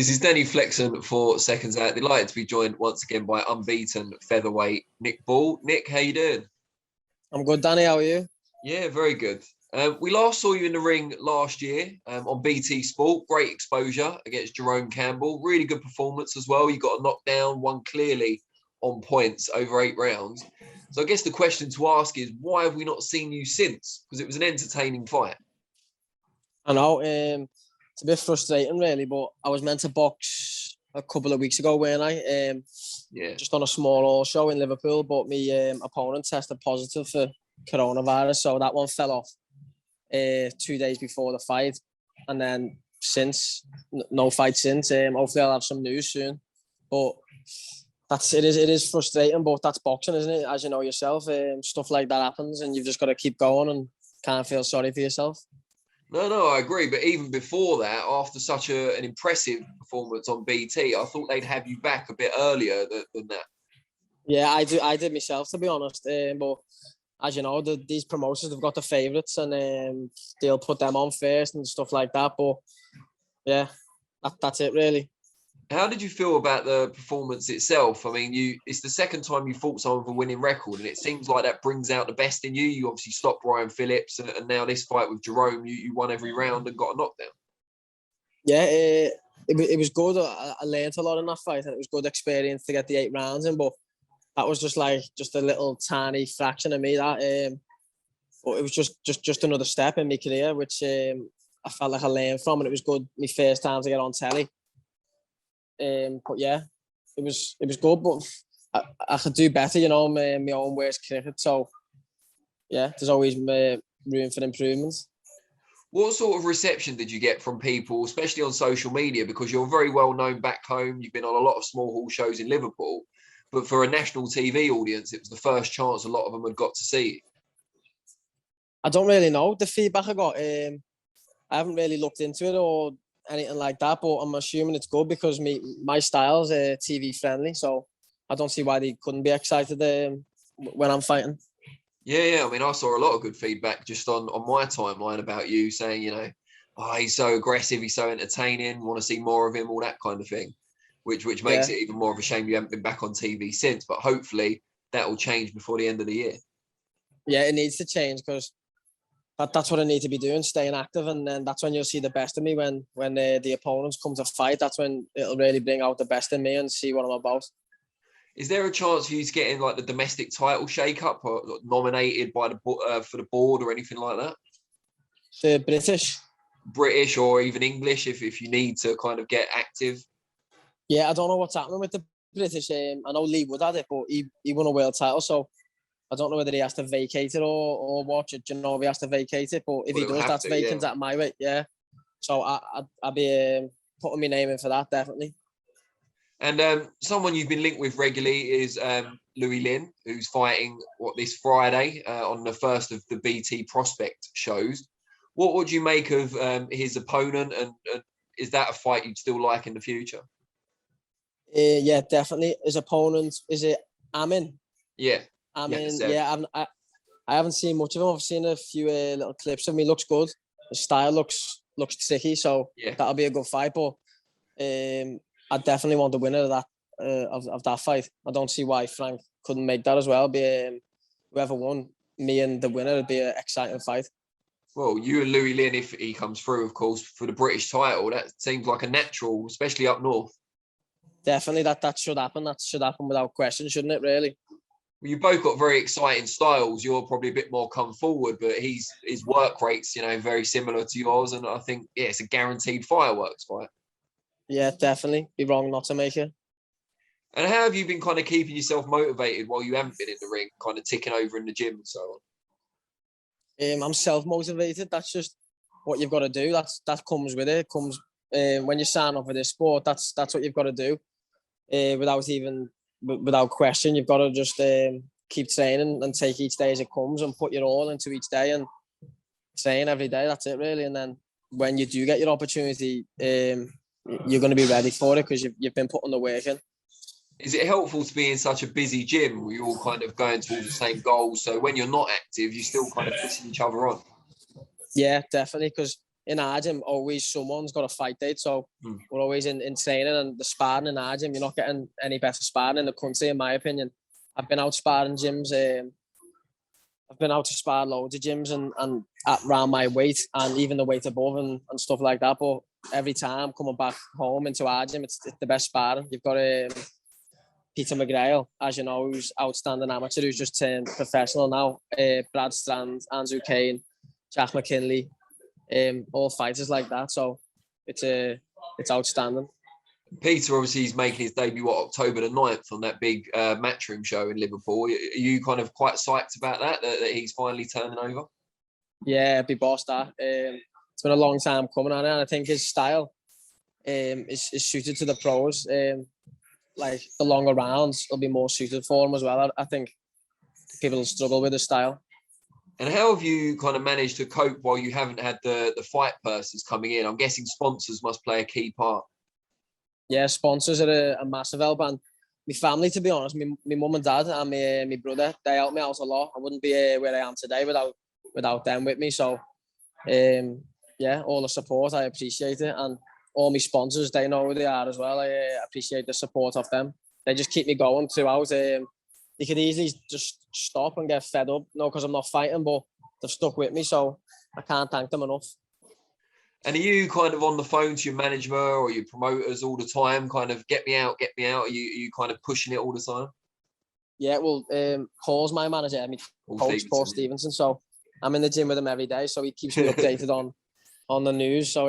This is Danny Flexon for Seconds Out. Delighted to be joined once again by unbeaten featherweight Nick Ball. Nick, how you doing? I'm good, Danny. How are you? Yeah, very good. We last saw you in the ring last year on BT Sport. Great exposure against Jerome Campbell. Really good performance as well. You got a knockdown, won clearly on points over 8 rounds. So I guess the question to ask is, why have we not seen you since? Because it was an entertaining fight. I know. It's a bit frustrating, really, but I was meant to box a couple of weeks ago, weren't I? Just on a small all show in Liverpool, but my opponent tested positive for coronavirus, so that one fell off 2 days before the fight, and then since no fight since. Hopefully, I'll have some news soon. But it is frustrating, but that's boxing, isn't it? As you know yourself, stuff like that happens, and you've just got to keep going and can't feel sorry for yourself. No, I agree. But even before that, after such an impressive performance on BT, I thought they'd have you back a bit earlier than that. Yeah, I did myself, to be honest. But as you know, these promotions, they've got the favourites, and they'll put them on first and stuff like that. But yeah, that's it, really. How did you feel about the performance itself? I mean, it's the second time you fought someone with a winning record, and it seems like that brings out the best in you. You obviously stopped Ryan Phillips, and now this fight with Jerome, you won every round and got a knockdown. Yeah, it was good. I learned a lot in that fight, and it was good experience to get the 8 rounds in. But that was just a little tiny fraction of me. That, but it was just another step in my career, which I felt like I learned from, and it was good. My first time to get on telly. But yeah, it was good, but I could do better, you know. My own worst cricket, so yeah, there's always room for improvement. What sort of reception did you get from people, especially on social media? Because you're very well known back home. You've been on a lot of small hall shows in Liverpool, but for a national TV audience, it was the first chance a lot of them had got to see you. I don't really know the feedback I got. I haven't really looked into it or anything like that, but I'm assuming it's good because my style's TV friendly, so I don't see why they couldn't be excited when I'm fighting. Yeah. I mean, I saw a lot of good feedback just on my timeline about you, saying, you know, oh, he's so aggressive, he's so entertaining, want to see more of him, all that kind of thing, which makes it even more of a shame you haven't been back on TV since. But hopefully that will change before the end of the year. Yeah, it needs to change because that's what I need to be doing, staying active, and then that's when you'll see the best of me when the opponents come to fight. That's when it'll really bring out the best in me and see what I'm about. Is there a chance for you to get in like the domestic title shake-up or nominated by for the board or anything like that? The British or even English if you need to kind of get active? Yeah, I don't know what's happening with the British. I know Lee Wood had it, but he won a world title, so I don't know whether he has to vacate it or watch it. Do you know if he has to vacate it? But if he does, that's vacant at my weight, yeah. So I'll be putting my name in for that, definitely. And someone you've been linked with regularly is Louie Lynn, who's fighting this Friday on the first of the BT Prospect shows. What would you make of his opponent, and is that a fight you'd still like in the future? Yeah, definitely. His opponent, is it Amin? Yeah. I haven't seen much of him. I've seen a few little clips of him. He looks good. His style looks tricky, so that'll be a good fight. But I definitely want the winner of that of that fight. I don't see why Frank couldn't make that as well. Whoever won, me and the winner, would be an exciting fight. Well, you and Louie Lynn, if he comes through, of course, for the British title, that seems like a natural, especially up north. Definitely, that should happen. That should happen without question, shouldn't it? Really. Well, you've both got very exciting styles. You're probably a bit more come forward, but his work rate's, you know, very similar to yours. And I think, it's a guaranteed fireworks fight. Yeah, definitely. Be wrong not to make it. And how have you been kind of keeping yourself motivated while you haven't been in the ring, kind of ticking over in the gym and so on? I'm self-motivated. That's just what you've got to do. That comes with it. It comes when you sign up for this sport. That's what you've got to do. Without question, you've got to just keep training and take each day as it comes and put your all into each day and train every day. That's it, really. And then when you do get your opportunity, you're going to be ready for it because you've been putting the work in. Is it helpful to be in such a busy gym where you're all kind of going towards the same goals? So when you're not active, you're still kind of pushing each other on? Yeah, definitely, because in our gym, always someone's got a fight date. So we're always in training, and the sparring in our gym, you're not getting any better sparring in the country, in my opinion. I've been out sparring gyms. I've been out to spar loads of gyms and at around my weight and even the weight above and stuff like that. But every time coming back home into our gym, it's the best sparring. You've got Peter McGrail, as you know, who's outstanding amateur, who's just turned professional now. Brad Strand, Andrew Kane, Jack McKinley, all fighters like that. So it's outstanding. Peter, obviously, he's making his debut, October the 9th on that big Matchroom show in Liverpool. Are you kind of quite psyched about that he's finally turning over? Yeah, be boss that. It's been a long time coming on it, and I think his style is suited to the pros. Like the longer rounds will be more suited for him as well. I think people will struggle with his style. And how have you kind of managed to cope while you haven't had the fight persons coming in? I'm guessing sponsors must play a key part. Yeah, sponsors are a massive help, and my family, to be honest, my mum and dad and my brother, they help me out a lot. I wouldn't be where I am today without them with me. So, yeah, all the support, I appreciate it, and all my sponsors, they know who they are as well. I appreciate the support of them. They just keep me going throughout. They could easily just stop and get fed up, because I'm not fighting, but they've stuck with me, so I can't thank them enough. And are you kind of on the phone to your manager or your promoters all the time, kind of get me out? Are you kind of pushing it all the time? Yeah, well, Paul's my manager, coach, Paul Stevenson. So I'm in the gym with him every day, so he keeps me updated on the news. So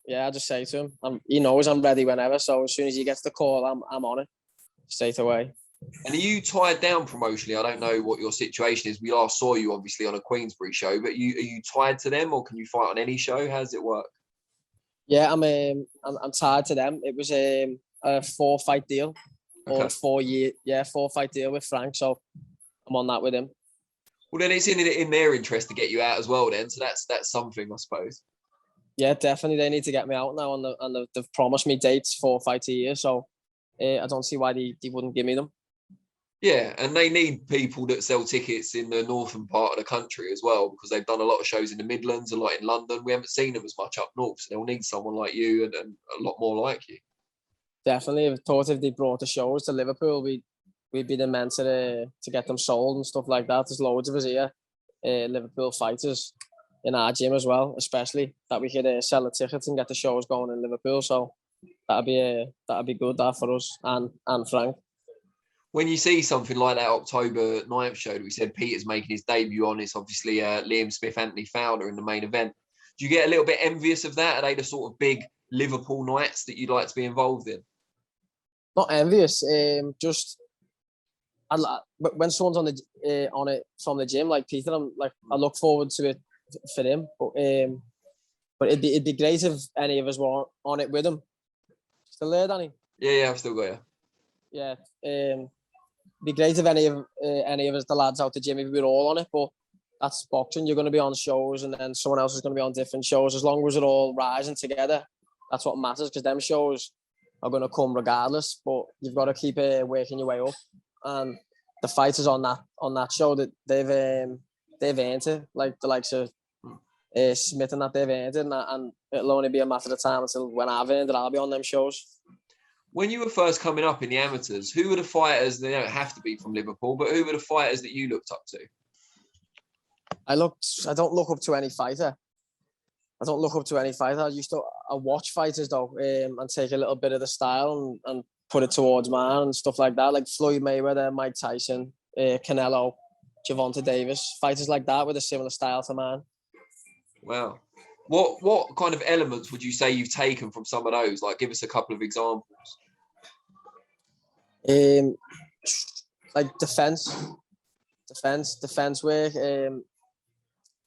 yeah, I just say to him, he knows I'm ready whenever. So as soon as he gets the call, I'm on it straight away. And are you tied down promotionally? I don't know what your situation is. We last saw you obviously on a Queensbury show, but are you tied to them, or can you fight on any show? How does it work? Yeah, I'm tied to them. It was a 4-fight deal, or 4-fight deal with Frank. So I'm on that with him. Well, then it's in their interest to get you out as well. Then, so that's something, I suppose. Yeah, definitely. They need to get me out now, and they've promised me dates 4 fights a year. So I don't see why they wouldn't give me them. Yeah, and they need people that sell tickets in the northern part of the country as well, because they've done a lot of shows in the Midlands, a lot in London. We haven't seen them as much up north, so they'll need someone like you and a lot more like you. Definitely. I thought if they brought the shows to Liverpool, we'd be the men to get them sold and stuff like that. There's loads of us here, Liverpool fighters in our gym as well, especially that we could sell the tickets and get the shows going in Liverpool. So that'd be good for us and Frank. When you see something like that October 9th show that we said Peter's making his debut on, it's obviously Liam Smith, Anthony Fowler in the main event. Do you get a little bit envious of that? Are they the sort of big Liverpool nights that you'd like to be involved in? Not envious. Just when someone's on it from the gym like Peter, I look forward to it for him. But it'd be great if any of us were on it with him. Still there, Danny? Yeah, I've still got you. Yeah. Be great if any of us, the lads out the gym, if we were all on it, but that's boxing. You're going to be on shows, and then someone else is going to be on different shows. As long as we're all rising together, that's what matters, because them shows are going to come regardless. But you've got to keep working your way up, and the fighters on that show, that they've earned it, like the likes of Smith and that, they've earned it, and it'll only be a matter of time until when I've earned it, I'll be on them shows. When you were first coming up in the amateurs, who were the fighters? They don't have to be from Liverpool, but who were the fighters that you looked up to? I don't look up to any fighter. I watch fighters though, and take a little bit of the style and put it towards mine and stuff like that, like Floyd Mayweather, Mike Tyson, Canelo, Gervonta Davis, fighters like that with a similar style to mine. Wow. What kind of elements would you say you've taken from some of those? Like, give us a couple of examples. Like defense work.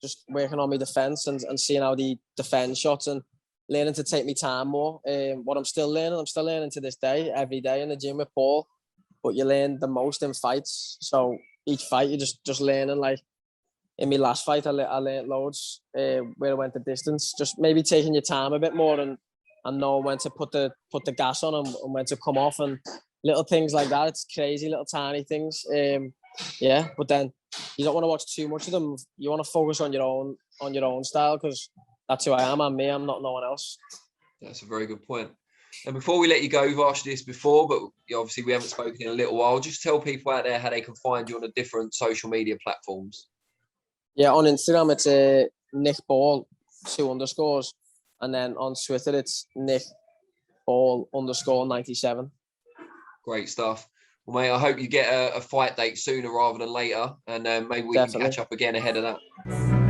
Just working on my defense and seeing how the defense shots and learning to take my time more. What I'm still learning to this day, every day in the gym with Paul. But you learn the most in fights. So each fight you're just learning. Like in my last fight, I learned loads where I went the distance. Just maybe taking your time a bit more and knowing when to put the gas on and when to come off, and little things like that. It's crazy, little tiny things. Yeah, but then you don't want to watch too much of them. You want to focus on your own style, because That's who I am. I'm me. I'm not no one else. That's a very good point. And before we let you go, we've asked you this before, but obviously we haven't spoken in a little while. Just tell people out there how they can find you on the different social media platforms. Yeah, on Instagram, it's Nick Ball, 2 underscores. And then on Twitter, it's Nick Ball _97. Great stuff. Well, mate, I hope you get a fight date sooner rather than later. And maybe we can catch up again ahead of that.